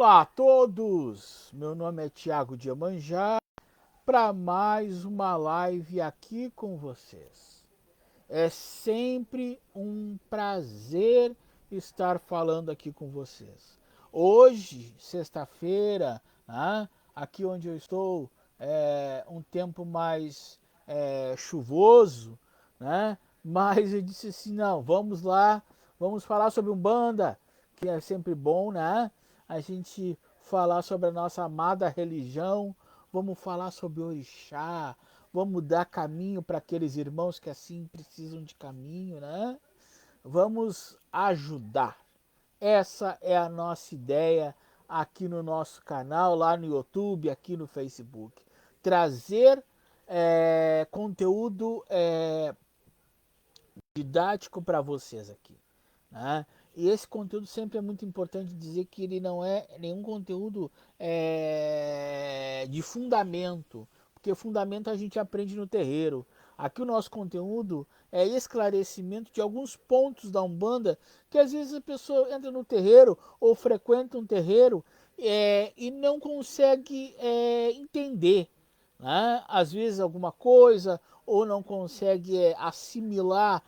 Olá a todos, meu nome é Tiago de Iemanjá para mais uma live aqui com vocês. É sempre um prazer estar falando aqui com vocês. Hoje, sexta-feira, aqui onde eu estou, é um tempo mais chuvoso, né? Mas eu disse assim, não, vamos lá, vamos falar sobre Umbanda, que é sempre bom, né? A gente falar sobre a nossa amada religião, vamos falar sobre Orixá, vamos dar caminho para aqueles irmãos que assim precisam de caminho, né? Vamos ajudar. Essa é a nossa ideia aqui no nosso canal, lá no YouTube, aqui no Facebook. Trazer conteúdo didático para vocês aqui, né? E esse conteúdo sempre é muito importante dizer que ele não é nenhum conteúdo de fundamento, porque fundamento a gente aprende no terreiro. Aqui o nosso conteúdo é esclarecimento de alguns pontos da Umbanda que às vezes a pessoa entra no terreiro ou frequenta um terreiro e não consegue entender, né? Às vezes alguma coisa ou não consegue assimilar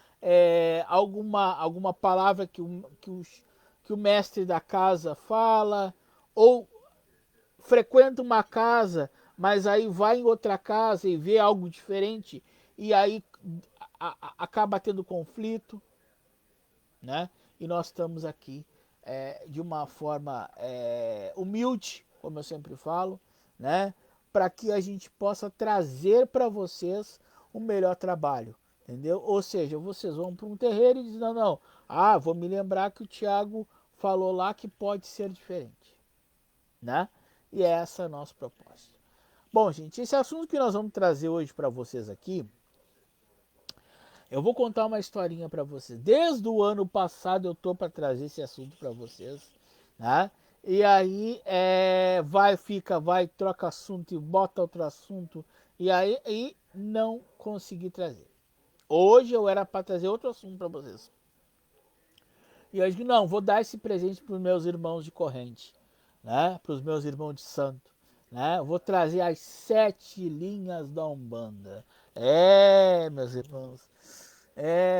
alguma palavra que o mestre da casa fala, ou frequenta uma casa, mas aí vai em outra casa e vê algo diferente, e aí acaba tendo conflito, né? E nós estamos aqui de uma forma humilde, como eu sempre falo, né? Para que a gente possa trazer para vocês um melhor trabalho, entendeu? Ou seja, vocês vão para um terreiro e dizem, não, não, vou me lembrar que o Tiago falou lá que pode ser diferente, né? E é essa a nossa proposta. Bom, gente, esse assunto que nós vamos trazer hoje para vocês aqui, eu vou contar uma historinha para vocês. Desde o ano passado eu tô para trazer esse assunto para vocês, né? E aí vai, troca assunto e bota outro assunto e não consegui trazer. Hoje eu era para trazer outro assunto para vocês. E eu digo, não, vou dar esse presente para os meus irmãos de corrente, né? Para os meus irmãos de santo, né? Vou trazer as 7 linhas da Umbanda. Meus irmãos,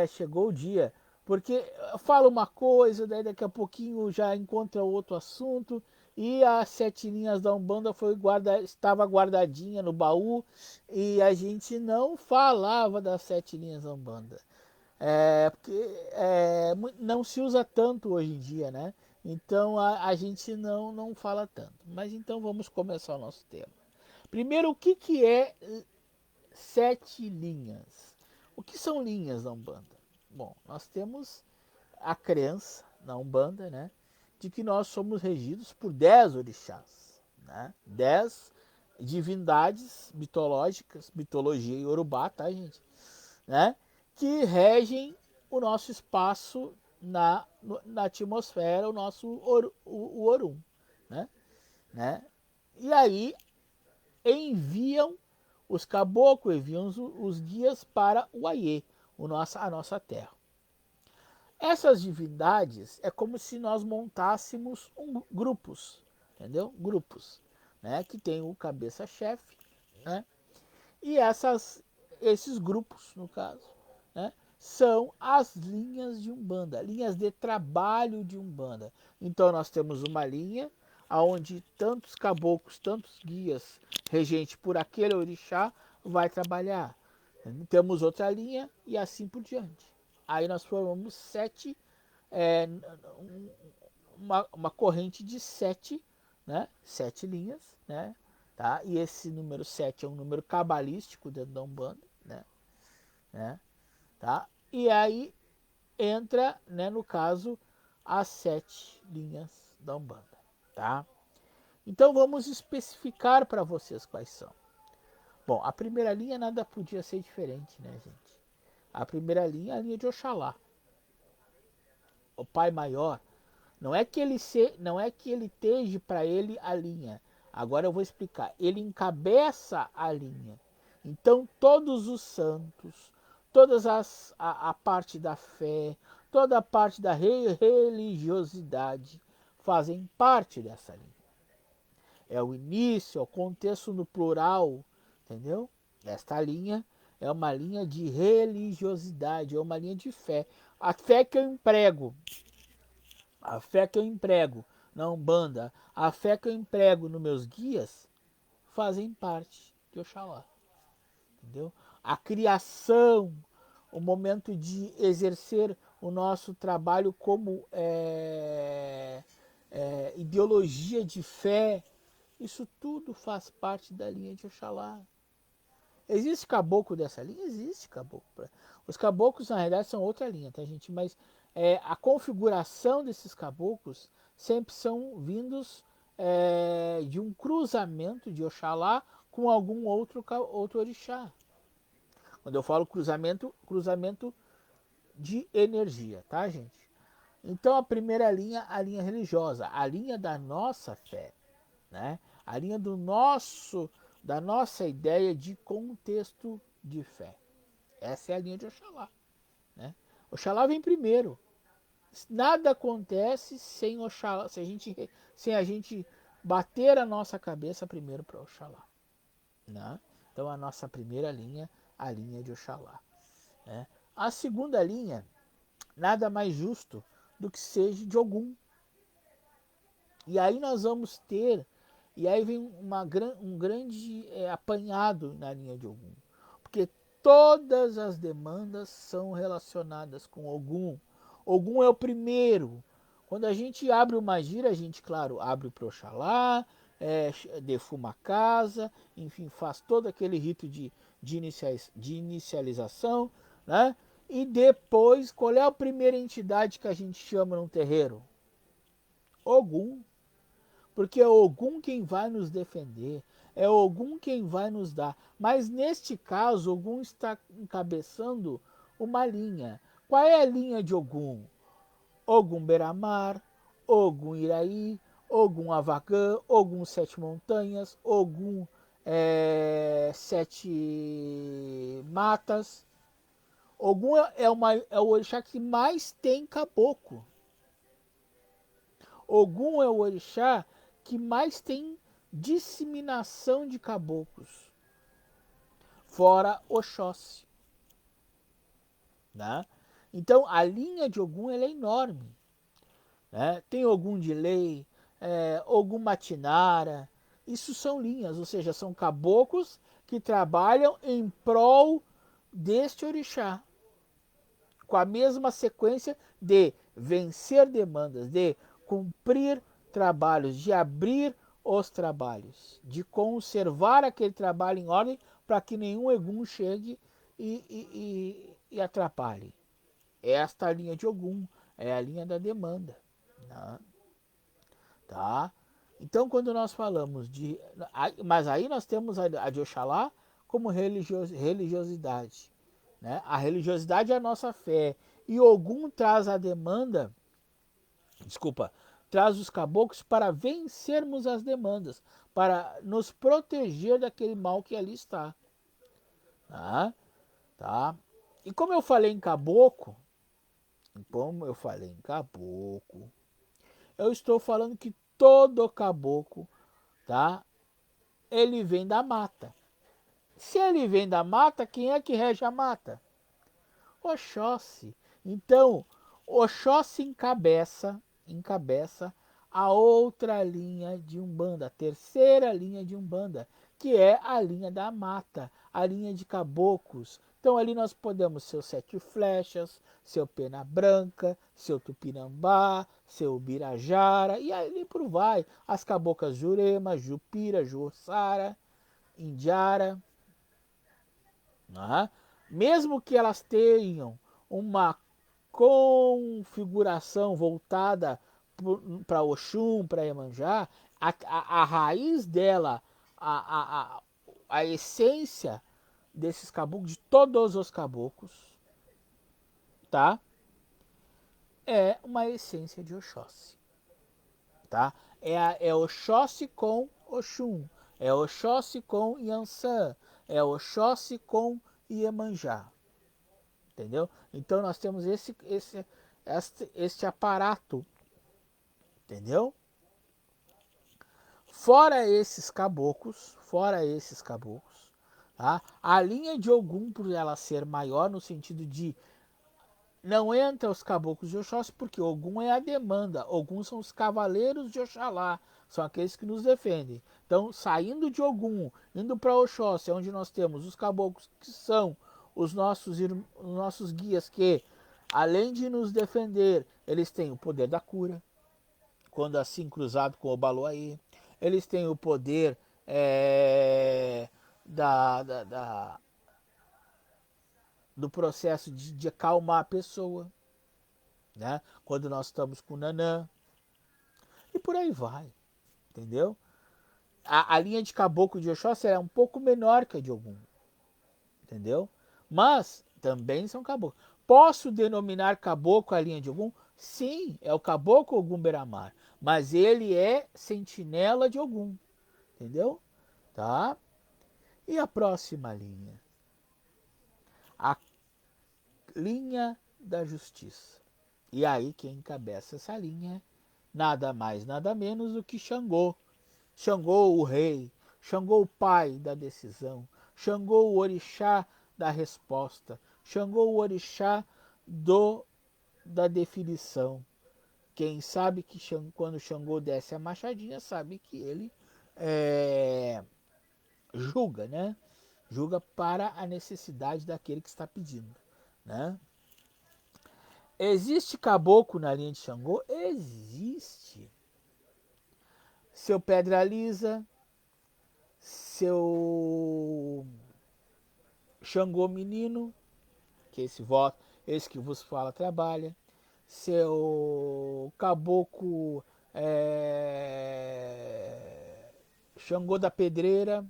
chegou o dia. Porque fala uma coisa, daí daqui a pouquinho já encontra outro assunto. E as 7 linhas da Umbanda estava guardadinha no baú. E a gente não falava das 7 linhas da Umbanda. Porque não se usa tanto hoje em dia, né? Então a gente não fala tanto. Mas então vamos começar o nosso tema. Primeiro, o que é 7 linhas? O que são linhas na Umbanda? Bom, nós temos a crença na Umbanda, né? De que nós somos regidos por 10 orixás, né? 10 divindades mitológicas, mitologia iorubá, tá, gente? Né? Que regem o nosso espaço na atmosfera, o nosso o Orum, né? Né? E aí enviam os caboclos, enviam os guias para o Aie, a nossa terra. Essas divindades é como se nós montássemos grupos, entendeu? Grupos, né? Que tem o cabeça-chefe, né? E esses grupos, no caso, né? São as linhas de Umbanda, linhas de trabalho de Umbanda. Então nós temos uma linha onde tantos caboclos, tantos guias, regente por aquele orixá, vai trabalhar. Temos outra linha e assim por diante. Aí nós formamos 7, é, uma corrente de 7, né? 7 linhas, né? Tá? E esse número 7 é um número cabalístico dentro da Umbanda, né? Tá? E aí entra, né, no caso, as 7 linhas da Umbanda, tá? Então vamos especificar para vocês quais são. Bom, a primeira linha nada podia ser diferente, né, gente? A primeira linha é a linha de Oxalá, o Pai Maior. Não é que ele esteja para ele a linha. Agora eu vou explicar. Ele encabeça a linha. Então todos os santos, a parte da fé, toda a parte da religiosidade fazem parte dessa linha. é o início, é o contexto no plural, entendeu? Esta linha é uma linha de religiosidade, é uma linha de fé. A fé que eu emprego, a fé que eu emprego na Umbanda, a fé que eu emprego nos meus guias, fazem parte de Oxalá, entendeu? A criação, o momento de exercer o nosso trabalho como ideologia de fé, isso tudo faz parte da linha de Oxalá. Existe caboclo dessa linha? Existe caboclo. Os caboclos, na realidade, são outra linha, tá, gente? Mas a configuração desses caboclos sempre são vindos de um cruzamento de Oxalá com algum outro orixá. Quando eu falo cruzamento, cruzamento de energia, tá, gente? Então a primeira linha, a linha religiosa, a linha da nossa fé, né? A linha da nossa ideia de contexto de fé. Essa é a linha de Oxalá, né? Oxalá vem primeiro. Nada acontece sem Oxalá, sem a gente bater a nossa cabeça primeiro para Oxalá, né? Então a nossa primeira linha, a linha de Oxalá, né? A segunda linha, nada mais justo do que seja de Ogum. E aí nós vamos ter, e aí vem um grande apanhado na linha de Ogum. Porque todas as demandas são relacionadas com Ogum. Ogum é o primeiro. Quando a gente abre uma gira, a gente, claro, abre para Oxalá, defuma a casa, enfim, faz todo aquele rito de inicialização, né? E depois, qual é a primeira entidade que a gente chama num terreiro? Ogum. Porque é Ogum quem vai nos defender, é Ogum quem vai nos dar. Mas neste caso, Ogum está encabeçando uma linha. Qual é a linha de Ogum? Ogum Beramar, Ogum Iraí, Ogum Avagã, Ogum Sete Montanhas, Ogum Sete Matas. Ogum é o orixá que mais tem caboclo. Ogum é o orixá que mais tem disseminação de caboclos, fora Oxóssi, né? Então a linha de Ogum ela é enorme, né? Tem Ogum de Lei, Ogum Matinara, isso são linhas, ou seja, são caboclos que trabalham em prol deste orixá, com a mesma sequência de vencer demandas, de cumprir trabalhos, de abrir os trabalhos, de conservar aquele trabalho em ordem para que nenhum Ogum chegue e atrapalhe. Esta linha de Ogum é a linha da demanda, né? Tá? Então, quando nós falamos de... Mas aí nós temos a de Oxalá como religiosidade, né? A religiosidade é a nossa fé. E Ogum traz a demanda, desculpa, traz os caboclos para vencermos as demandas, para nos proteger daquele mal que ali está. Tá? Tá? E como eu falei em caboclo, eu estou falando que todo caboclo, tá? Ele vem da mata. Se ele vem da mata, quem é que rege a mata? Oxóssi. Então, Oxóssi encabeça a outra linha de Umbanda, a terceira linha de Umbanda, que é a linha da mata, a linha de caboclos. Então ali nós podemos seu Sete Flechas, seu Pena Branca, seu Tupinambá, seu Ubirajara, e ali por vai. As caboclas Jurema, Jupira, Jussara, Indiara, né? Mesmo que elas tenham uma configuração voltada para Oxum, para Iemanjá, a raiz dela, a, a, a essência desses caboclos, de todos os caboclos, tá? É uma essência de Oxóssi, tá? É Oxóssi com Oxum, é Oxóssi com Yansan, é Oxóssi com Iemanjá, entendeu? Então nós temos este aparato, entendeu? fora esses caboclos, tá? A linha de Ogum, por ela ser maior no sentido de não entra os caboclos de Oxóssi, porque Ogum é a demanda. Ogum são os cavaleiros de Oxalá, são aqueles que nos defendem. Então, saindo de Ogum, indo para Oxóssi, onde nós temos os caboclos que são os nossos guias, que além de nos defender, eles têm o poder da cura, quando assim cruzado com o Obaloaê. Eles têm o poder da, da, da, do processo de acalmar a pessoa, né? Quando nós estamos com o Nanã. E por aí vai, entendeu? A linha de caboclo de Oxóssi é um pouco menor que a de Ogum, entendeu? Mas também são caboclos. Posso denominar caboclo a linha de Ogum? Sim, é o caboclo Ogum Beramar, mas ele é sentinela de Ogum, entendeu? Tá? E a próxima linha? A linha da justiça. E aí quem encabeça essa linha é nada mais, nada menos do que Xangô. Xangô o rei, Xangô o pai da decisão, Xangô o orixá da resposta, Xangô o orixá da definição. Quem sabe que quando Xangô desce a machadinha, sabe que ele julga, né? Julga para a necessidade daquele que está pedindo, né? Existe caboclo na linha de Xangô? Existe. Seu Pedra Lisa, seu Xangô Menino, que esse que vos fala trabalha, seu Caboclo Xangô da Pedreira,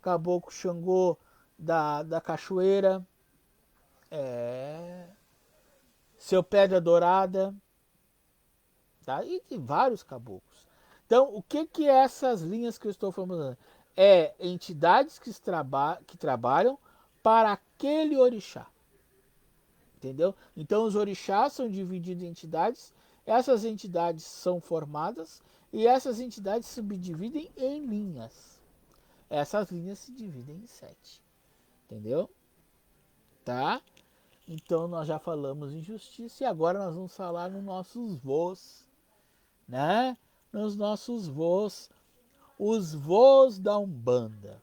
Caboclo Xangô da Cachoeira, seu Pedra Dourada, tá? E tem vários caboclos. Então, o que é essas linhas que eu estou falando? É entidades que trabalham para aquele orixá. Entendeu? Então, os orixás são divididos em entidades, essas entidades são formadas e essas entidades se subdividem em linhas. Essas linhas se dividem em 7. Entendeu? Tá? Então, nós já falamos em justiça e agora nós vamos falar nos nossos voos, né? Nos nossos voos, os voos da Umbanda.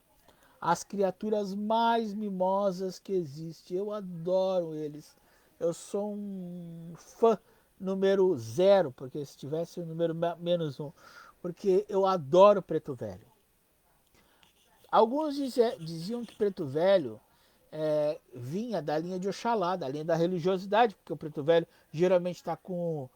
As criaturas mais mimosas que existem. Eu adoro eles. Eu sou um fã número 0, porque se tivesse o número menos 1, porque eu adoro Preto Velho. Alguns diziam que Preto Velho vinha da linha de Oxalá, da linha da religiosidade, porque o Preto Velho geralmente está com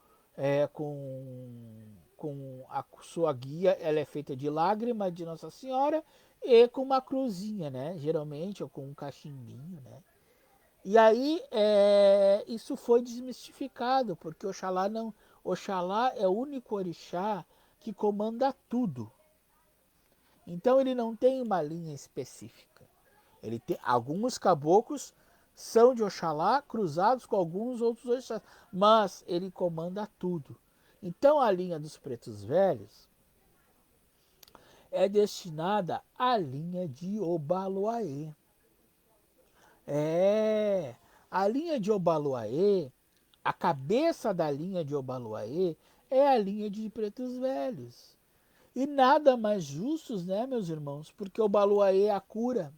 a sua guia, ela é feita de lágrima de Nossa Senhora e com uma cruzinha, né? Geralmente, ou com um cachimbinho, né? E aí isso foi desmistificado, porque Oxalá é o único orixá que comanda tudo. Então ele não tem uma linha específica. Ele tem alguns caboclos são de Oxalá cruzados com alguns outros orixás, mas ele comanda tudo. Então a linha dos pretos velhos é destinada à linha de Obaloaê. A linha de Obaloaê, a cabeça da linha de Obaloaê é a linha de pretos velhos. E nada mais justos, né, meus irmãos? Porque Obaloaê é a cura.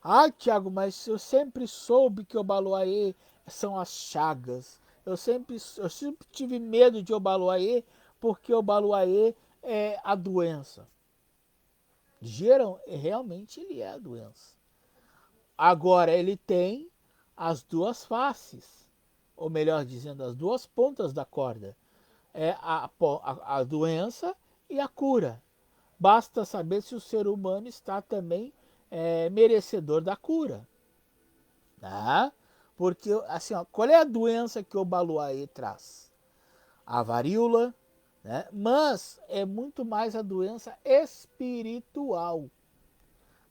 Ah, Tiago, mas eu sempre soube que Obaloaê são as chagas. Eu sempre tive medo de Obaloaê porque Obaloaê é a doença. Realmente ele é a doença. Agora ele tem as duas faces, ou melhor dizendo, as duas pontas da corda. É a doença e a cura. Basta saber se o ser humano está também merecedor da cura. Tá? Porque, assim, ó, qual é a doença que o Obaloaê traz? A varíola, né? Mas é muito mais a doença espiritual,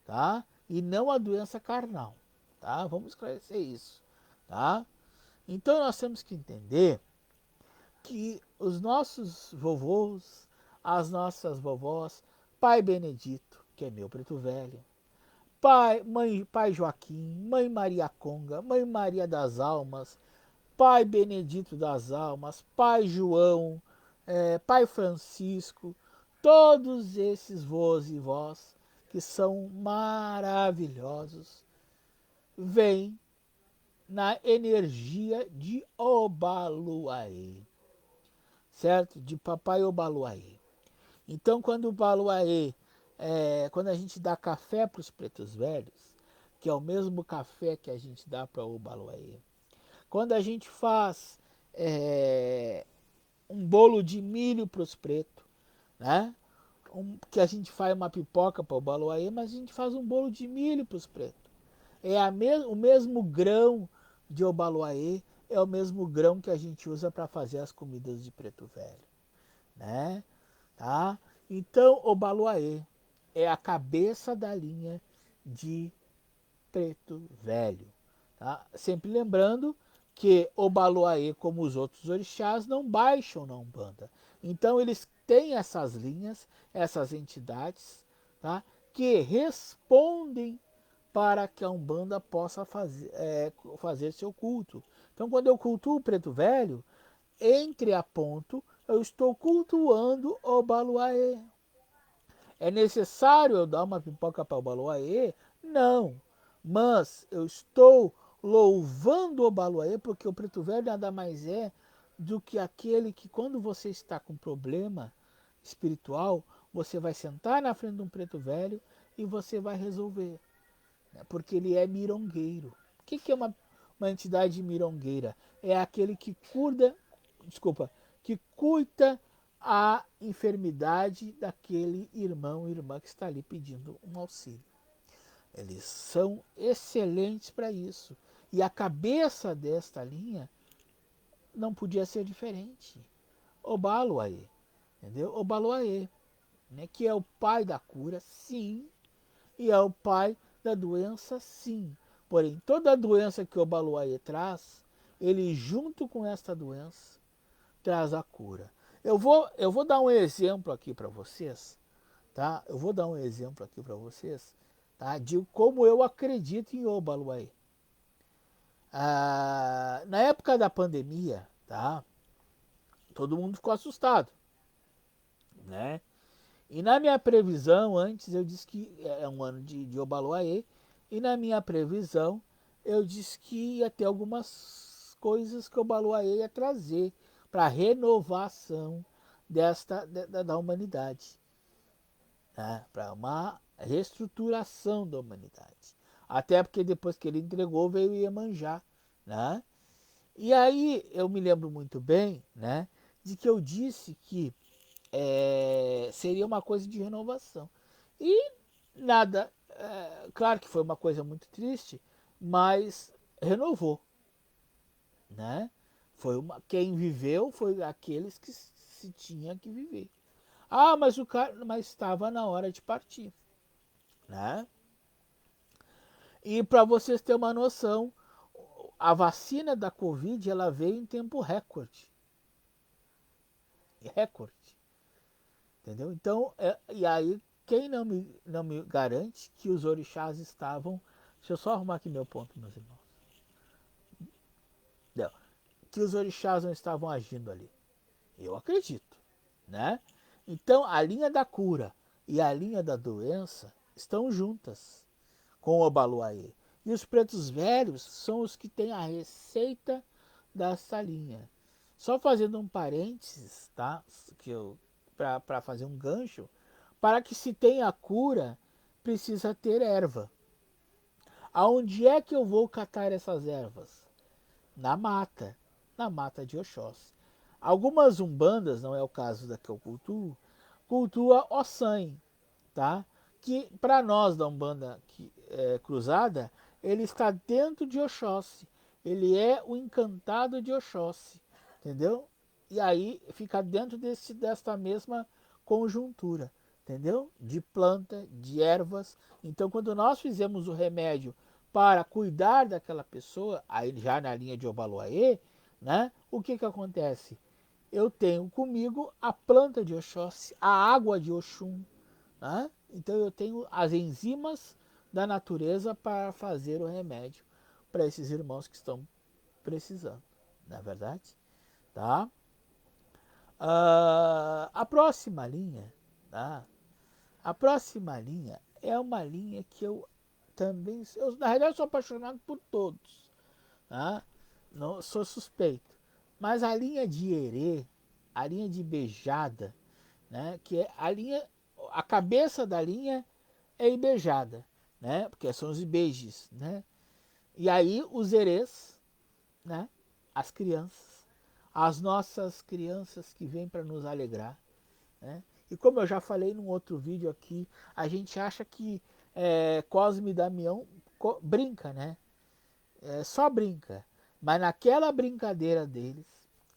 tá? E não a doença carnal, tá? Vamos esclarecer isso, tá? Então nós temos que entender que os nossos vovôs, as nossas vovós, Pai Benedito, que é meu preto velho, Pai Joaquim, Mãe Maria Conga, Mãe Maria das Almas, Pai Benedito das Almas, Pai João, Pai Francisco, todos esses vós e vós que são maravilhosos, vêm na energia de Obaluaê, certo? De Papai Obaluaê. Então, quando o Obaluaê, quando a gente dá café para os pretos velhos, que é o mesmo café que a gente dá para o Obaluaê, quando a gente faz um bolo de milho para os pretos, né? Que a gente faz uma pipoca para o Obaluaê, mas a gente faz um bolo de milho para os pretos. O mesmo grão de Obaluaê, é o mesmo grão que a gente usa para fazer as comidas de preto velho, né? Tá? Então, Obaluaê é a cabeça da linha de preto velho. Tá? Sempre lembrando que Obaluaê, como os outros orixás, não baixam na Umbanda. Então, eles têm essas linhas, essas entidades, tá? Que respondem para que a Umbanda possa fazer seu culto. Então, quando eu cultuo o preto velho, entre a ponto, eu estou cultuando o Baluaê. É necessário eu dar uma pipoca para o Baluaê? Não. Mas eu estou louvando o Baluaê porque o preto velho nada mais é do que aquele que, quando você está com problema espiritual, você vai sentar na frente de um preto velho e você vai resolver, né? Porque ele é mirongueiro. O que é uma entidade mirongueira? É aquele que que cuida a enfermidade daquele irmão ou irmã que está ali pedindo um auxílio. Eles são excelentes para isso. E a cabeça desta linha não podia ser diferente. Obaluaê, entendeu? Obaluaê, né? Que é o pai da cura, sim, e é o pai da doença, sim. Porém, toda a doença que o Obaluaê traz, ele junto com esta doença traz a cura. Eu vou dar um exemplo aqui para vocês, tá? Eu vou dar um exemplo aqui para vocês, tá? De como eu acredito em Obaluaê. Na época da pandemia, tá? Todo mundo ficou assustado, né? E na minha previsão, antes eu disse que é um ano de Obaluaê, e na minha previsão eu disse que ia ter algumas coisas que o Obaluaê ia trazer para renovação da humanidade, né? Para uma reestruturação da humanidade. Até porque depois que ele entregou veio Iemanjá, né? E aí eu me lembro muito bem, né, de que eu disse que seria uma coisa de renovação. E nada, claro que foi uma coisa muito triste, mas renovou, né? Quem viveu foi aqueles que se tinha que viver. Ah, mas estava na hora de partir, né? E para vocês terem uma noção, a vacina da Covid ela veio em tempo recorde, recorde. Entendeu? Então, e aí, quem não me garante que os orixás estavam. Deixa eu só arrumar aqui meu ponto, meus irmãos. Não, que os orixás não estavam agindo ali. Eu acredito, né? Então, a linha da cura e a linha da doença estão juntas com o Obaluaê. E os pretos velhos são os que têm a receita dessa linha. Só fazendo um parênteses, tá? Para fazer um gancho, para que se tenha cura, precisa ter erva. Aonde é que eu vou catar essas ervas? Na mata de Oxóssi. Algumas umbandas, não é o caso da que eu cultuo, cultua Ossanhe, tá? Que para nós da Umbanda cruzada, ele está dentro de Oxóssi. Ele é o encantado de Oxóssi, entendeu? E aí fica dentro desta mesma conjuntura, entendeu? De planta, de ervas. Então, quando nós fizemos o remédio para cuidar daquela pessoa, aí já na linha de Obaluaê, né? O que acontece? eu tenho comigo a planta de Oxóssi, a água de Oxum. Né? Então eu tenho as enzimas da natureza para fazer o remédio para esses irmãos que estão precisando, não é verdade? Tá? A próxima linha, tá? A próxima linha é uma linha que eu também, na realidade eu sou apaixonado por todos, tá? Não sou suspeito, mas a linha de Herê, a linha de Bejada, né? Que é a linha, a cabeça da linha é Ibejada, né? Porque são os Ibejes, né? E aí os Herês, né? As crianças, as nossas crianças que vêm para nos alegrar, né? E como eu já falei num outro vídeo aqui, a gente acha que Cosme e Damião brinca, né? Só brinca. Mas naquela brincadeira deles,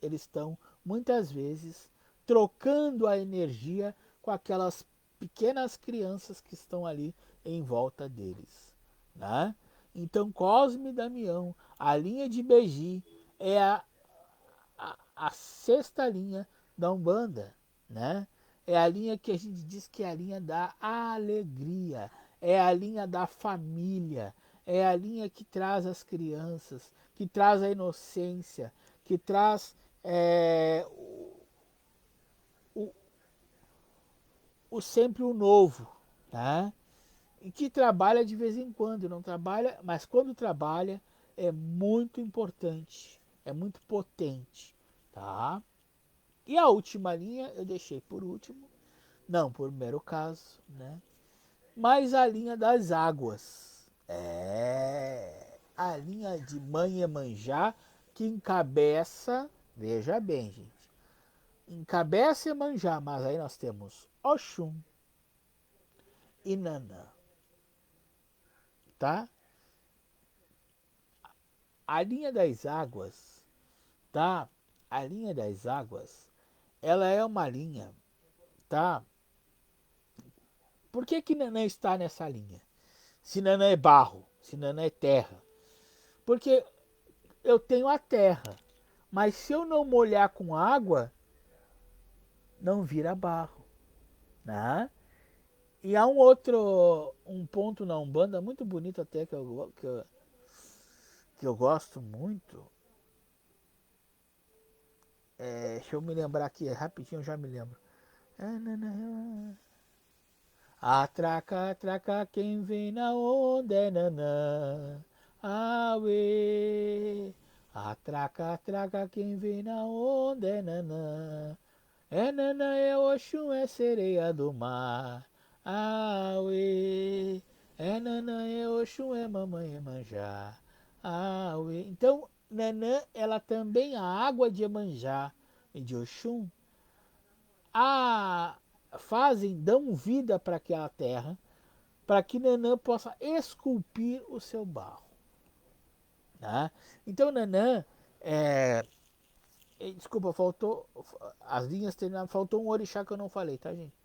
eles estão muitas vezes trocando a energia com aquelas pequenas crianças que estão ali em volta deles. Né? Então Cosme e Damião, a linha de Beji, é a sexta linha da Umbanda, né? É a linha que a gente diz que é a linha da alegria, é a linha da família, é a linha que traz as crianças, que traz a inocência, que traz o, o sempre o novo, tá? E que trabalha de vez em quando, não trabalha, mas quando trabalha é muito importante, é muito potente, tá? E a última linha eu deixei por último, não por mero caso, né? Mas a linha das águas. A linha de Mãe Iemanjá que encabeça, veja bem, gente, encabeça Iemanjá, mas aí nós temos Oxum e Nanã, tá? A linha das águas, tá? A linha das águas, ela é uma linha, tá? Por que Nanã está nessa linha? Se Nanã é barro, se Nanã é terra. Porque eu tenho a terra, mas se eu não molhar com água, não vira barro. Né? E há um ponto na Umbanda muito bonito até que eu gosto muito. Deixa eu me lembrar aqui, rapidinho eu já me lembro. Atraca, atraca, quem vem na onda é Nanã. Aue. Atraca, atraca, quem vem na onda é Nanã. É Nanã, é Oxum, é sereia do mar. Aue. É Nanã, é Oxum, é mamãe Iemanjá. Aue. Então, Nanã, ela também, a água de Iemanjá e de Oxum, a, dão vida para aquela terra, para que Nanã possa esculpir o seu barro. Tá? Então, Nanã, desculpa, faltou as linhas terminaram, faltou um orixá que eu não falei, tá, gente?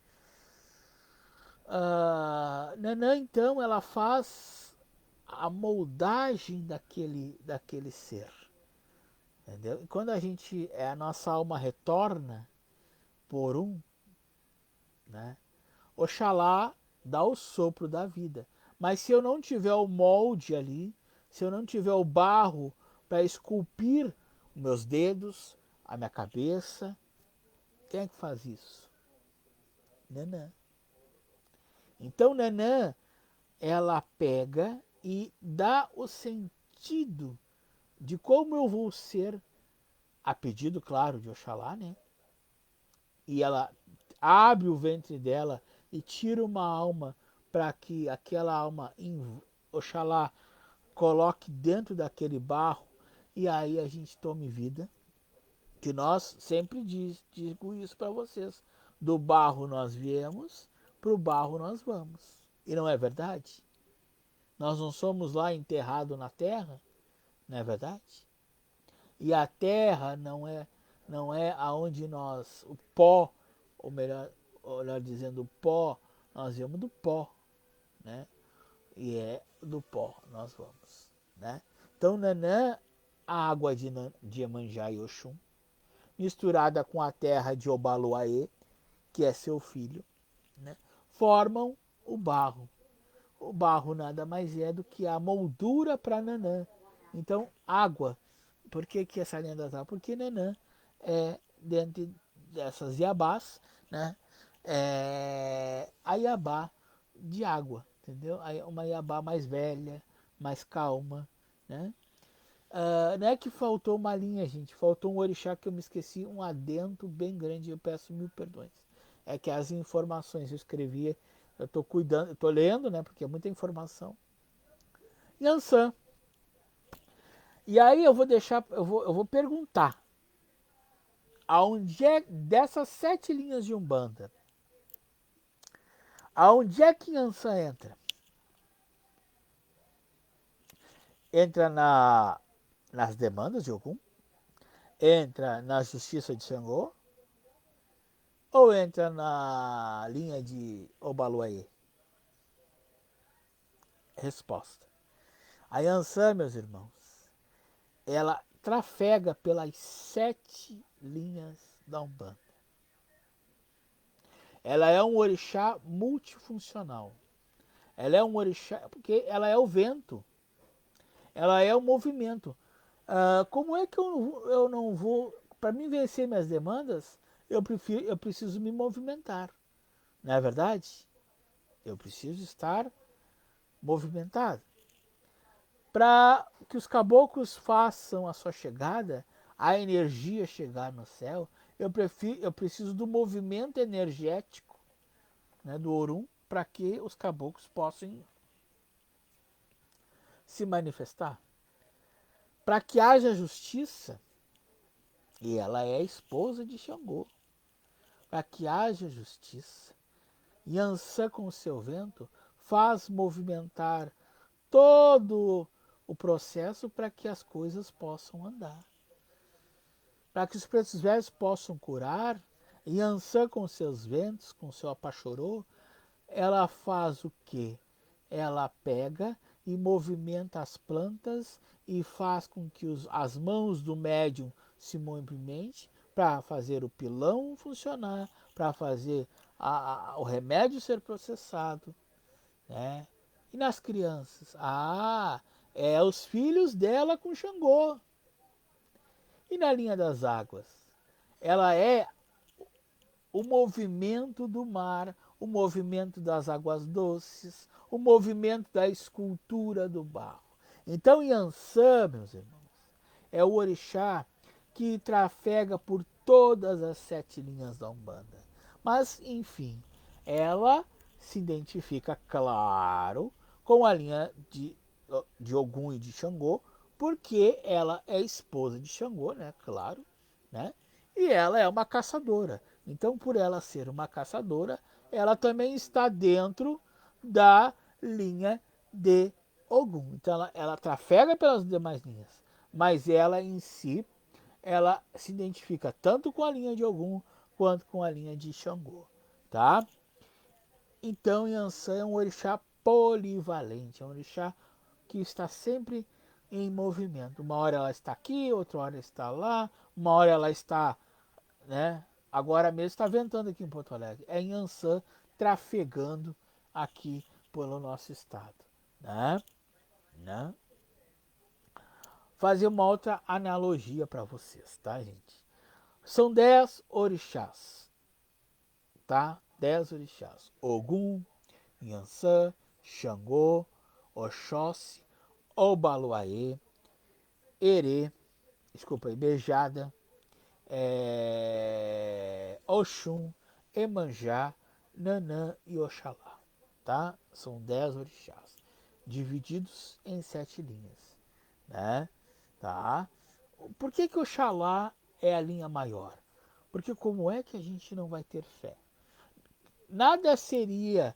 Nanã, então, ela faz a moldagem daquele ser. Entendeu? E quando a nossa alma retorna por né? Oxalá dá o sopro da vida. Mas se eu não tiver o molde ali, se eu não tiver o barro para esculpir os meus dedos, a minha cabeça, quem é que faz isso? Nanã. Então Nanã, ela pega e dá o sentido de como eu vou ser, a pedido, claro, de Oxalá, né? E ela abre o ventre dela e tira uma alma para que aquela alma, Oxalá, coloque dentro daquele barro e aí a gente tome vida. Que nós sempre digo isso para vocês. Do barro nós viemos, para o barro nós vamos. E não é verdade? Nós não somos lá enterrados na terra, não é verdade? E a terra não é aonde nós, o pó, ou melhor dizendo, o pó, nós viemos do pó, né? E é do pó nós vamos, né? Então Nanã, a água de Iemanjá e Oxum. misturada com a terra de Obaluaê, que é seu filho, né, formam o barro. O barro nada mais é do que a moldura para Nanã. Então, água. Por que essa lenda está? Porque Nanã é, dentro dessas Iabás, né, é a Iabá de água, entendeu? Uma Iabá mais velha, mais calma, né? Não é que faltou uma linha, gente. Faltou um orixá que eu me esqueci, um adendo bem grande. Eu peço mil perdões. É que as informações eu escrevia, eu estou cuidando, estou lendo, né? Porque é muita informação. Yansan. E aí eu vou deixar, eu vou perguntar. Aonde é dessas 7 linhas de Umbanda? Aonde é que Yansan entra? Entra nas demandas de Ogum? Entra na justiça de Xangô? Ou entra na linha de Obaluaê? Resposta. A Yansan, meus irmãos, ela trafega pelas 7 linhas da Umbanda. Ela é um orixá multifuncional. Ela é um orixá porque ela é o vento. Ela é o movimento. Como é que eu não vou... Para mim vencer minhas demandas, eu preciso me movimentar. Não é verdade? Eu preciso estar movimentado. Para que os caboclos façam a sua chegada, a energia chegar no céu, eu preciso do movimento energético, né, do Orum, para que os caboclos possam se manifestar. Para que haja justiça, e ela é a esposa de Xangô, para que haja justiça, Yansan com o seu vento faz movimentar todo o processo para que as coisas possam andar. Para que os pretos velhos possam curar, Yansan com seus ventos, com seu apachorô, ela faz o quê? Ela pega e movimenta as plantas e faz com que as mãos do médium se movimentem para fazer o pilão funcionar, para fazer o remédio ser processado, né? E nas crianças? É os filhos dela com Xangô. E na linha das águas? Ela é o movimento do mar, o movimento das águas doces, o movimento da escultura do barro. Então, Yansan, meus irmãos, é o orixá que trafega por todas as 7 linhas da Umbanda. Mas, enfim, ela se identifica, claro, com a linha de Ogum e de Xangô, porque ela é esposa de Xangô, né? Claro, né? E ela é uma caçadora. Então, por ela ser uma caçadora, ela também está dentro da linha de Ogum. Então, ela trafega pelas demais linhas, mas ela em si, ela se identifica tanto com a linha de Ogum quanto com a linha de Xangô, tá? Então, Yansan é um orixá polivalente, é um orixá que está sempre em movimento. Uma hora ela está aqui, outra hora está lá, uma hora ela está, né? Agora mesmo está ventando aqui em Porto Alegre. É Yansan trafegando aqui pelo nosso estado, né? Né? Fazer uma outra analogia para vocês, tá, gente? São 10 orixás, tá? 10 orixás. Ogum, Yansan, Xangô, Oxóssi, Obaluaê, Erê, desculpa aí, Bejada, Oxum, Emanjá, Nanã e Oxalá, tá? São 10 orixás, divididos em 7 linhas, né? Tá? Por que Oxalá é a linha maior? Porque como é que a gente não vai ter fé? Nada seria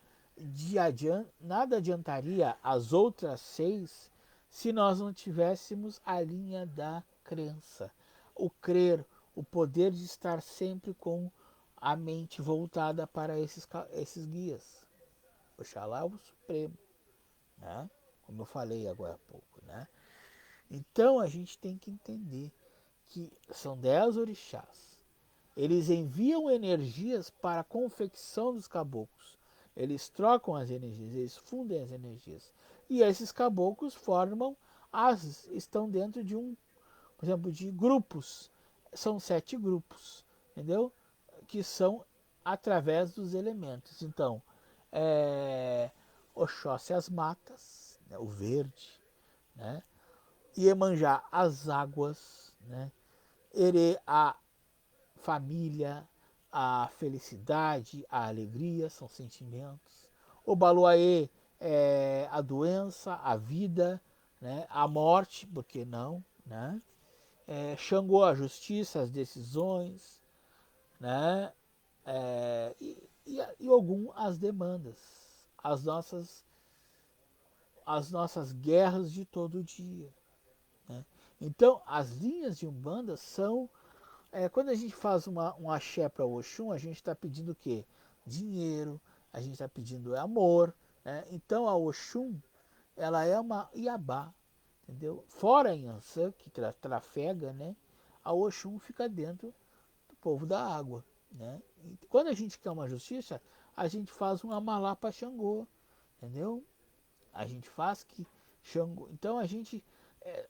nada adiantaria as outras 6 se nós não tivéssemos a linha da crença, o crer, o poder de estar sempre com a mente voltada para esses guias. Oxalá é o Supremo, né? Como eu falei agora há pouco, né? Então a gente tem que entender que são 10 orixás, Eles enviam energias para a confecção dos caboclos. Eles trocam as energias, eles fundem as energias. E esses caboclos formam estão dentro de por exemplo, de grupos. São 7 grupos, entendeu? Que são através dos elementos. Então, Oxóssi as matas, né, o verde, né? Iemanjá as águas, né? Ere a família, a felicidade, a alegria, são sentimentos. O Baluaê é a doença, a vida, né? A morte, por que não, né? Xangô a justiça, as decisões, né? E Ogum as demandas, as nossas guerras de todo dia. Né? Então, as linhas de Umbanda são. Quando a gente faz um axé para Oxum, a gente está pedindo o quê? Dinheiro, a gente está pedindo amor. Né? Então, a Oxum, ela é uma Iabá, entendeu? Fora a Yansan, que trafega, né? A Oxum fica dentro do povo da água. Né? E quando a gente quer uma justiça, a gente faz um Amalá para Xangô, entendeu? A gente faz que Xangô. Então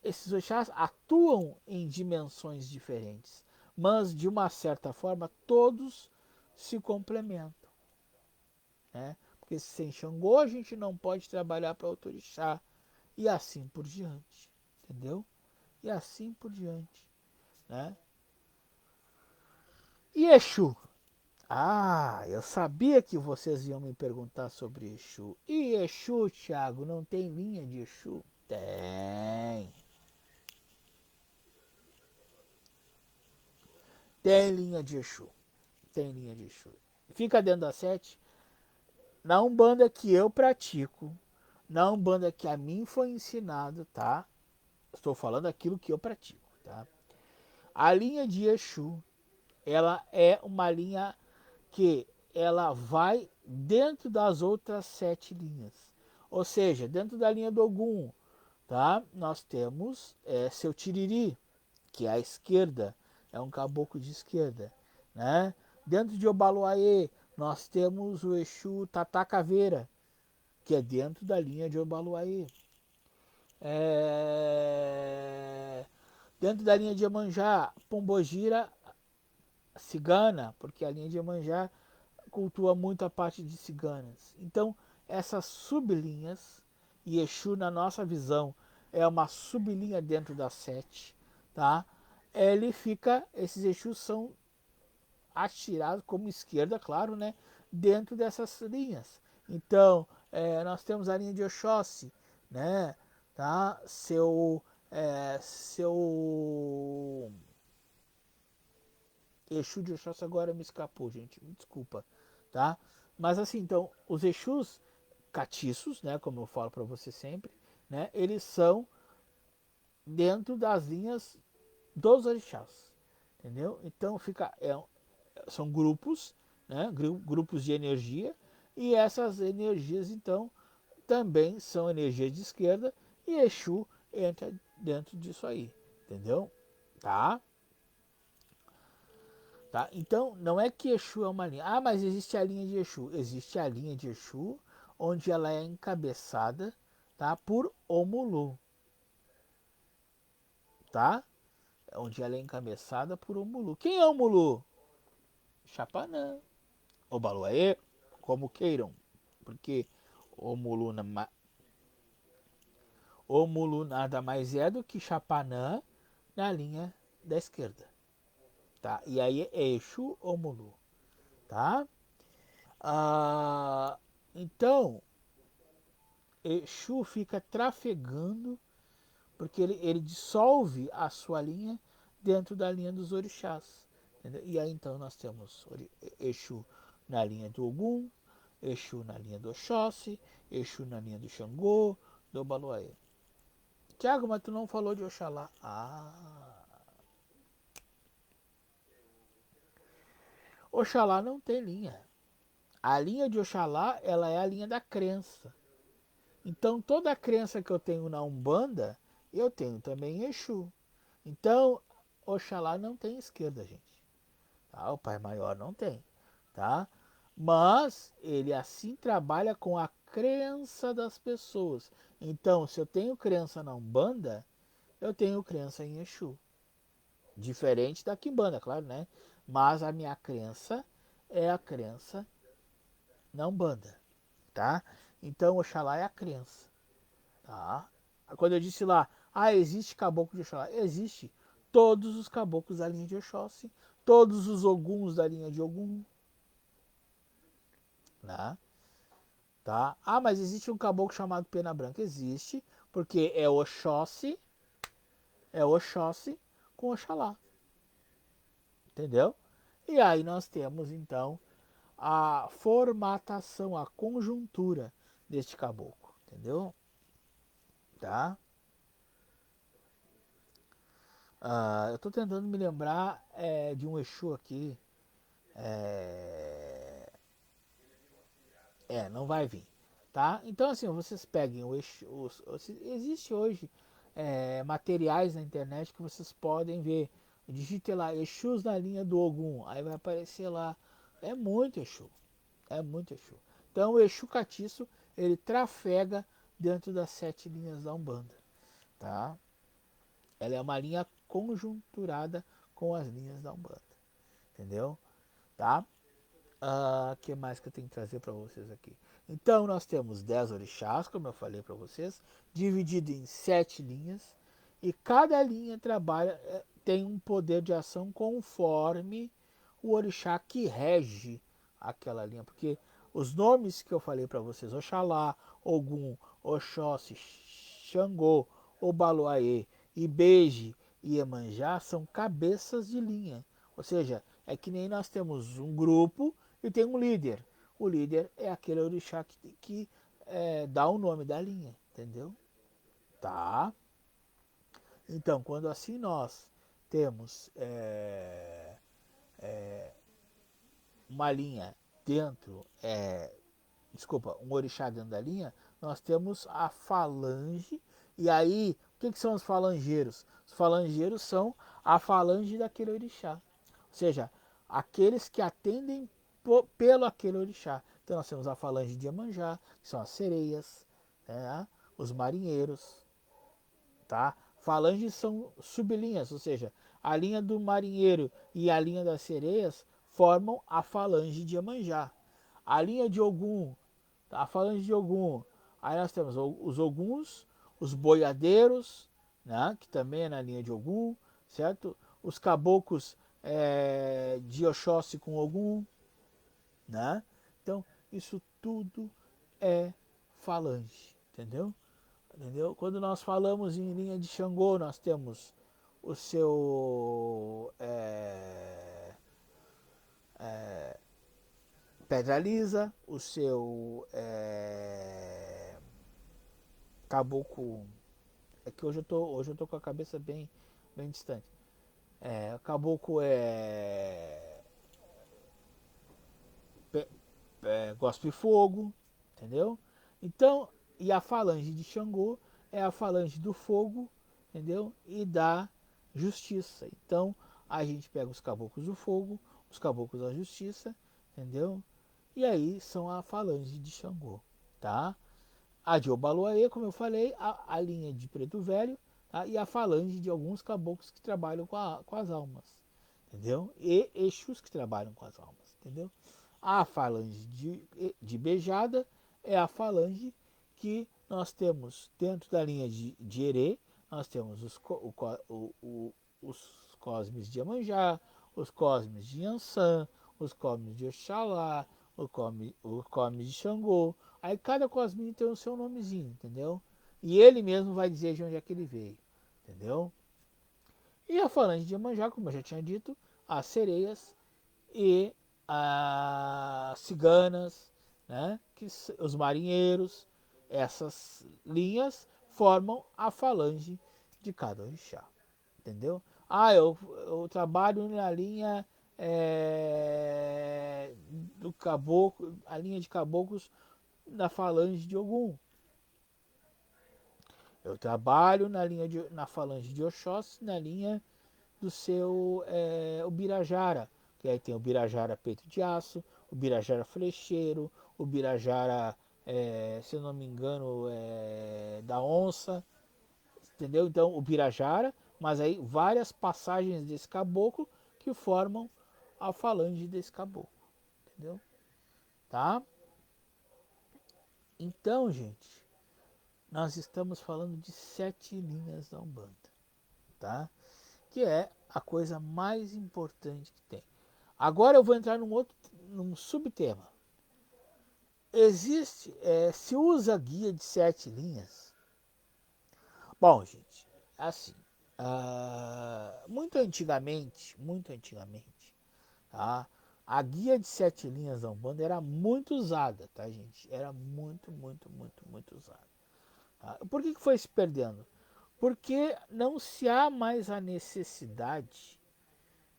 esses orixás atuam em dimensões diferentes, mas de uma certa forma todos se complementam, né? Porque sem Xangô a gente não pode trabalhar para outro orixá e assim por diante, entendeu? E assim por diante, né? E Exu? Ah, eu sabia que vocês iam me perguntar sobre Exu. E Exu, Thiago, não tem linha de Exu? Tem. Tem linha de Exu. Tem linha de Exu. Fica dentro da sete. Na Umbanda que eu pratico, na Umbanda que a mim foi ensinado, tá? Estou falando aquilo que eu pratico, tá? A linha de Exu, ela é uma linha que ela vai dentro das outras 7 linhas. Ou seja, dentro da linha do Ogum, tá? Nós temos seu Tiriri, que é a esquerda, é um caboclo de esquerda, né? Dentro de Obaluaê, nós temos o Exu Tatá Caveira, que é dentro da linha de Obaluaê. Dentro da linha de Iemanjá, Pombogira cigana, porque a linha de Iemanjá cultua muito a parte de ciganas. Então, essas sublinhas, e Exu, na nossa visão, é uma sublinha dentro das 7, tá? Esses Exus são atirados como esquerda, claro, né? Dentro dessas linhas. Então, nós temos a linha de Oxóssi, né? Tá? Seu Exu de Oxóssi agora me escapou, gente, me desculpa, tá? Mas assim, então, os Exus catiços, né, como eu falo para você sempre, né, eles são dentro das linhas dos orixás, entendeu? Então são grupos, né, grupos de energia, e essas energias então também são energias de esquerda, e Exu entra dentro disso aí, entendeu? Tá? Tá? Então, não é que Exu é uma linha. Ah, mas existe a linha de Exu. Existe a linha de Exu, onde ela é encabeçada, tá, por Omulu. Tá? Onde ela é encabeçada por Omulu. Quem é Omulu? Chapanã. Obaluaê, como queiram. Porque Omulu, Omulu nada mais é do que Chapanã na linha da esquerda. Tá? E aí é Exu Omulu. Tá? Então, Exu fica trafegando, porque ele dissolve a sua linha dentro da linha dos orixás. Entendeu? E aí então nós temos Exu na linha do Ogum, Exu na linha do Oxóssi, Exu na linha do Xangô, do Baluaê. Tiago, mas tu não falou de Oxalá. Oxalá não tem linha. A linha de Oxalá, ela é a linha da crença. Então, toda a crença que eu tenho na Umbanda, eu tenho também em Exu. Então, Oxalá não tem esquerda, gente. Tá? O pai maior não tem, tá? Mas ele assim trabalha com a crença das pessoas. Então, se eu tenho crença na Umbanda, eu tenho crença em Exu. Diferente da Quimbanda, claro, né? Mas a minha crença é a crença na Umbanda, tá? Então, Oxalá é a crença, tá? Quando eu disse lá, existe caboclo de Oxalá, existe todos os caboclos da linha de Oxóssi, todos os Oguns da linha de Ogum, né? Tá? Mas existe um caboclo chamado Pena Branca, existe, porque é Oxóssi com Oxalá, entendeu? E aí nós temos então a formatação, a conjuntura deste caboclo, entendeu? Tá? Eu estou tentando me lembrar de um Exu aqui. É, não vai vir. Tá? Então, assim, vocês peguem o Exu. Existe hoje materiais na internet que vocês podem ver. Digite lá Exus na linha do Ogum. Aí vai aparecer lá. É muito Exu. É muito Exu. Então, o Exu Catiço, ele trafega dentro das 7 linhas da Umbanda. Tá? Ela é uma linha conjunturada com as linhas da Umbanda. Entendeu? Tá? Que mais que eu tenho que trazer para vocês aqui? Então, nós temos 10 orixás, como eu falei para vocês, dividido em 7 linhas, e cada linha trabalha, tem um poder de ação conforme o orixá que rege aquela linha, porque os nomes que eu falei para vocês, Oxalá, Ogum, Oxóssi, Xangô, Obaloaê, Ibeje e Iemanjá são cabeças de linha. Ou seja, é que nem nós temos um grupo e tem um líder. O líder é aquele orixá que dá o nome da linha, entendeu? Tá? Então, quando assim nós temos uma linha dentro, desculpa, um orixá dentro da linha, nós temos a falange. E aí, o que são os falangeiros? Os falangeiros são a falange daquele orixá. Ou seja, aqueles que atendem pelo aquele orixá. Então nós temos a falange de Iemanjá, que são as sereias, né? Os marinheiros, tá? Falanges são sublinhas, ou seja, a linha do marinheiro e a linha das sereias formam a falange de Iemanjá. A linha de Ogum, tá? A falange de Ogum. Aí nós temos os Oguns, os boiadeiros, né? Que também é na linha de Ogum, certo? Os caboclos de Oxóssi com Ogum, né? Então, isso tudo é falange, entendeu? Entendeu? Quando nós falamos em linha de Xangô, nós temos o seu Pedra Lisa, o seu Caboclo. É que hoje eu tô com a cabeça bem distante. Caboclo Gospe Fogo, entendeu? Então, e a falange de Xangô é a falange do fogo, entendeu? E da justiça. Então, a gente pega os caboclos do fogo, os caboclos da justiça, entendeu? E aí são a falange de Xangô, tá? A de Obaloaê, como eu falei, a linha de Preto Velho, tá? E a falange de alguns caboclos que trabalham com as almas, entendeu? E Exus que trabalham com as almas, entendeu? A falange de Beijada é a falange que nós temos dentro da linha de Herê, nós temos os cosmes de Iemanjá, os cosmes de Yansan, os cosmes de Oxalá, o cosme de Xangô. Aí cada cosminho tem o seu nomezinho, entendeu? E ele mesmo vai dizer de onde é que ele veio, entendeu? E a falange de Iemanjá, como eu já tinha dito, as sereias e as ciganas, né? Os marinheiros, essas linhas formam a falange de cada orixá, entendeu? Eu trabalho na linha do caboclo, a linha de caboclos da falange de Ogum. Eu trabalho na falange de Oxóssi, na linha do seu Ubirajara. que aí tem o Birajara peito de aço, o Birajara flecheiro, o Birajara, se eu não me engano, da onça, entendeu? Então o Birajara, mas aí várias passagens desse caboclo que formam a falange desse caboclo, entendeu? Tá? Então, gente, nós estamos falando de 7 linhas da Umbanda, tá? Que é a coisa mais importante que tem. Agora eu vou entrar num subtema. Existe, se usa guia de 7 linhas. Bom, gente, assim, muito antigamente, tá? A guia de 7 linhas da Umbanda era muito usada, tá, gente? Era muito usada. Tá? Por que foi se perdendo? Porque não se há mais a necessidade,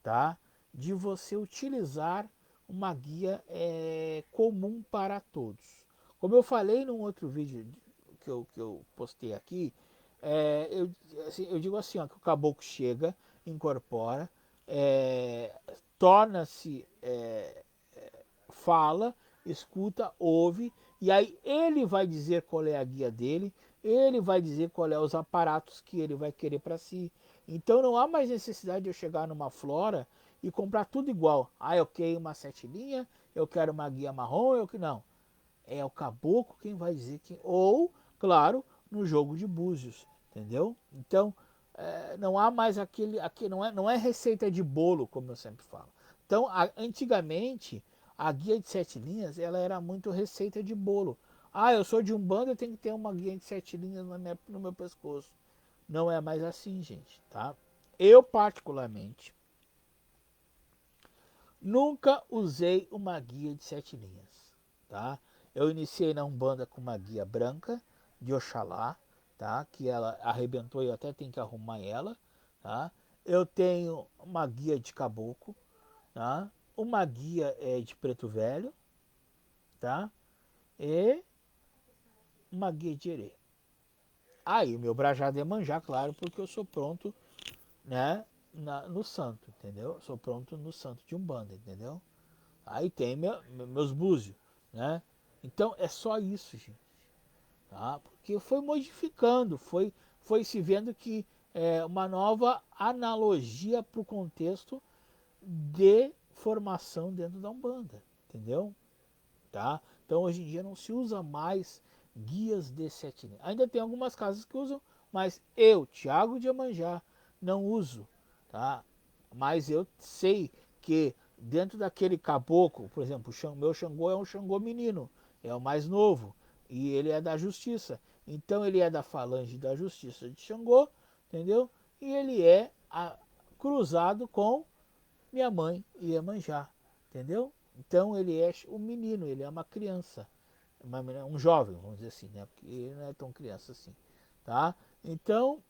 tá, de você utilizar uma guia comum para todos. Como eu falei num outro vídeo que eu postei aqui, eu digo assim, ó, que o caboclo chega, incorpora, é, torna-se, fala, escuta, ouve, e aí ele vai dizer qual é a guia dele, ele vai dizer qual é os aparatos que ele vai querer para si. Então não há mais necessidade de eu chegar numa flora e comprar tudo igual. Ah, eu quero uma 7 linha, eu quero uma guia marrom, eu que não. É o caboclo quem vai dizer que. Ou, claro, no jogo de búzios, entendeu? Então, não há mais aquele não é receita de bolo, como eu sempre falo. Então, antigamente, a guia de 7 linhas, ela era muito receita de bolo. Ah, eu sou de Umbanda, eu tenho que ter uma guia de 7 linhas no meu pescoço. Não é mais assim, gente, tá? Eu, particularmente, nunca usei uma guia de 7 linhas, tá? Eu iniciei na Umbanda com uma guia branca de Oxalá, tá? Que ela arrebentou e eu até tenho que arrumar ela, tá? Eu tenho uma guia de caboclo, tá? Uma guia de preto velho, tá? E uma guia de herê. Aí o meu brajado é manjar, claro, porque eu sou pronto, né? No santo, entendeu? Sou pronto no santo de Umbanda, entendeu? Aí tem meus búzios, né? Então é só isso, gente. Tá? Porque foi modificando, foi se vendo que é uma nova analogia para o contexto de formação dentro da Umbanda, entendeu? Tá? Então hoje em dia não se usa mais guias de 7 linhas. Ainda tem algumas casas que usam, mas eu, Thiago de Iemanjá, não uso, tá? Mas eu sei que dentro daquele caboclo, por exemplo, o meu Xangô é um Xangô menino, é o mais novo, e ele é da justiça. Então ele é da falange da justiça de Xangô, entendeu? E ele é cruzado com minha mãe Iemanjá, entendeu? Então ele é um menino, ele é uma criança, um jovem, vamos dizer assim, né? Porque ele não é tão criança assim, tá? Então,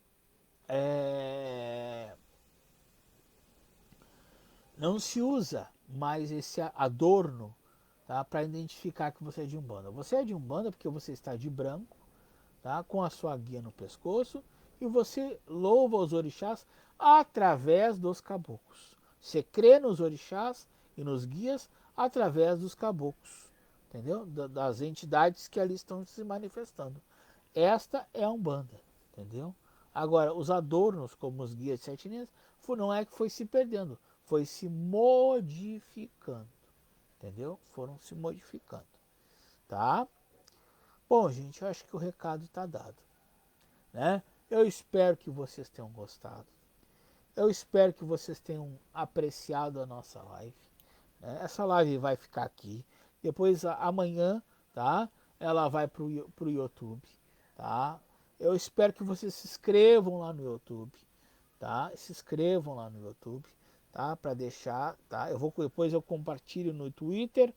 não se usa mais esse adorno, tá? Para identificar que você é de Umbanda. Você é de Umbanda porque você está de branco, tá? Com a sua guia no pescoço e você louva os orixás através dos caboclos. Você crê nos orixás e nos guias através dos caboclos, entendeu? Das entidades que ali estão se manifestando. Esta é a Umbanda, entendeu? Agora, os adornos, como os guias de 7 linhas, não é que foi se perdendo, foi se modificando, entendeu? Foram se modificando, tá? Bom, gente, eu acho que o recado está dado, né? Eu espero que vocês tenham gostado. Eu espero que vocês tenham apreciado a nossa live, né? Essa live vai ficar aqui. Depois, amanhã, tá? Ela vai para o YouTube, tá? Eu espero que vocês se inscrevam lá no YouTube, tá? Se inscrevam lá no YouTube, tá? Para deixar, tá? Depois eu compartilho no Twitter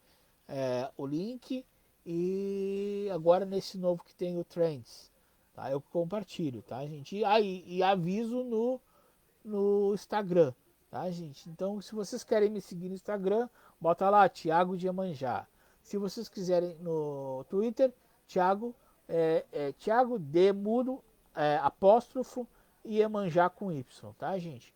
o link e agora nesse novo que tem o Trends, tá? Eu compartilho, tá, gente? E aviso no Instagram, tá, gente? Então, se vocês querem me seguir no Instagram, bota lá Thiago de Iemanjá. Se vocês quiserem no Twitter, Thiago Thiago D mudo apóstrofo e Iemanjá com Y, tá, gente?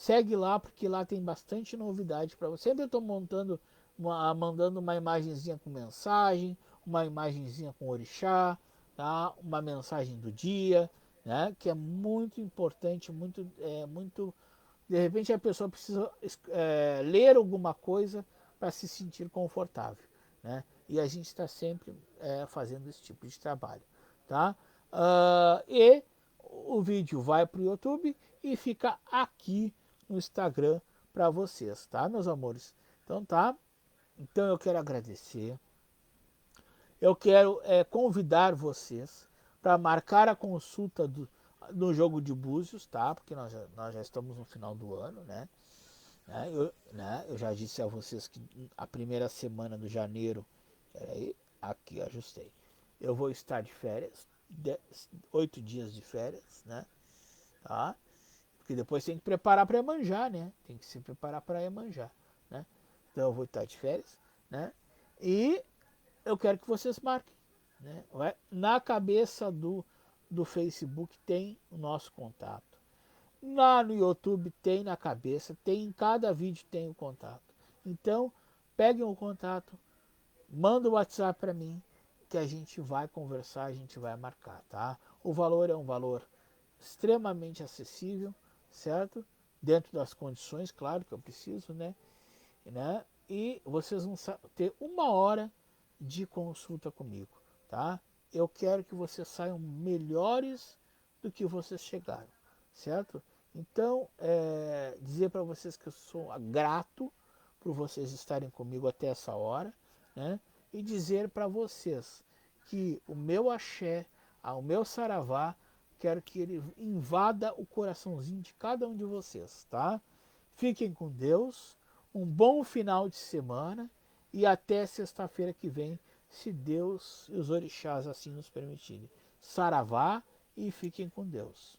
Segue lá, porque lá tem bastante novidade para você. Sempre eu estou mandando uma imagenzinha com mensagem, uma imagenzinha com orixá, tá? Uma mensagem do dia, né? Que é muito importante, muito. De repente a pessoa precisa ler alguma coisa para se sentir confortável, né? E a gente está sempre fazendo esse tipo de trabalho, tá? E o vídeo vai para o YouTube e fica aqui no Instagram para vocês, tá, meus amores? Então tá. Então eu quero agradecer. Eu quero convidar vocês para marcar a consulta no jogo de búzios, tá? Porque nós já estamos no final do ano, né? Eu já disse a vocês que a primeira semana de janeiro, peraí, aqui ajustei. Eu vou estar de férias, 8 dias de férias, né? Tá? Porque depois tem que preparar para Iemanjá, né? Tem que se preparar para Iemanjá, né? Então eu vou estar de férias, né? E eu quero que vocês marquem, né? Na cabeça do Facebook tem o nosso contato. Lá no YouTube tem na cabeça, tem em cada vídeo tem o contato. Então, peguem o contato, manda o WhatsApp para mim, que a gente vai conversar, a gente vai marcar, tá? O valor é um valor extremamente acessível, certo? Dentro das condições, claro que eu preciso, né? E vocês vão ter 1 hora de consulta comigo, tá? Eu quero que vocês saiam melhores do que vocês chegaram, certo? Então, dizer para vocês que eu sou grato por vocês estarem comigo até essa hora, né? E dizer para vocês que o meu axé, o meu saravá, quero que ele invada o coraçãozinho de cada um de vocês, tá? Fiquem com Deus, um bom final de semana e até sexta-feira que vem, se Deus e os orixás assim nos permitirem. Saravá e fiquem com Deus.